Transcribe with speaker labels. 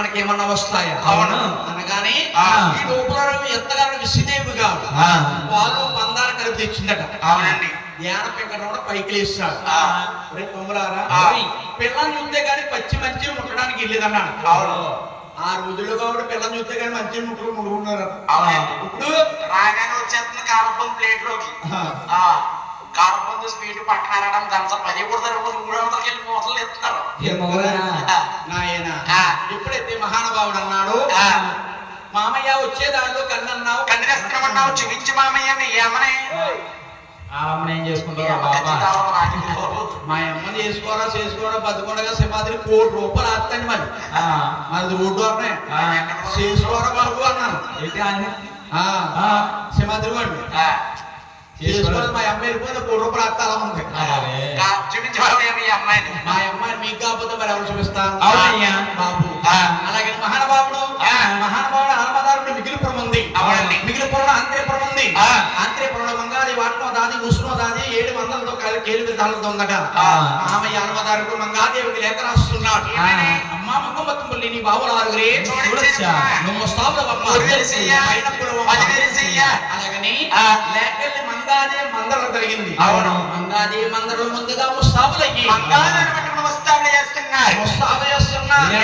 Speaker 1: మనకి ఏమన్నా వస్తాయా?
Speaker 2: అవును.
Speaker 1: అనగానే ఈ లోపల ఎత్తగారు విసిదేవి గారు వాళ్ళు పందాలు కలిపి తెచ్చిందట.
Speaker 2: అవునండి.
Speaker 1: ధ్యాన పెంకటరమణ పైకి లేస్తాడు. రేపు పొమ్మలారా పిల్లల్ని చూస్తే గానీ పచ్చి మంచిని ముట్టడానికి వెళ్ళేదన్నాడు.
Speaker 2: అవును.
Speaker 1: ఆ రోజుల్లో కాబట్టి పిల్లల్ని చూస్తే గానీ మంచి ముట్టుకున్నారు.
Speaker 2: ఇప్పుడు రాగానే వచ్చేస్తున్న కారపం ప్లేట్ లోకి కారపం స్పీడ్ పక్కనడం దాంతో 10 కొడతారు, 300 వెళ్ళి మూతలు ఎత్తుతారు.
Speaker 1: నాయన ఎప్పుడైతే మహానుభావుడు అన్నాడు, మామయ్య వచ్చేదాంట్లో కన్నన్నావు,
Speaker 2: కన్నేస్తామన్నావు, చూపించి మామయ్యని ఏమనే
Speaker 1: ఏం చేసుకుంటారా మా అమ్మని చేసుకోరా బతుకుండగా సింహాద్రి ₹1 కోటి ఆస్తండి మరి రోడ్డు అన్నాయి చేసుకోరా బాబు అన్నాను. సింహాద్రి వాడు చేసుకోవడం మా అమ్మాయి వెళ్ళిపోతే ₹1 కోటి ఆస్త అలా ఉంది. మా అమ్మాయి మీకు కాకపోతే మరి ఎవరు చూపిస్తాను బాబు. అలాగే మహానుభావుడు హనుమదారుడు మిగిలిపురం ఉంది. మిగిలిపురం ఆంధ్రపురం ఉంది. ఆంధ్రపురంలో మంగాది వాటిలో దాది ఉష్ణో దాది 700తో కేలు విధాలతో ఉందట. మామయ్య హనుమదారుడు మంగాదేవికి లేఖ రాస్తున్నాడు. అమ్మ మంగమ్మతుల్లి నీ బాబులు ఆరుగురే నువ్వు అలాగని లేఖల్ని మంగాదే మందరం జరిగింది. మంగాదే మందరం ముందుగా ముస్తాబులయ్యి ముస్తాబు చేస్తున్నారు.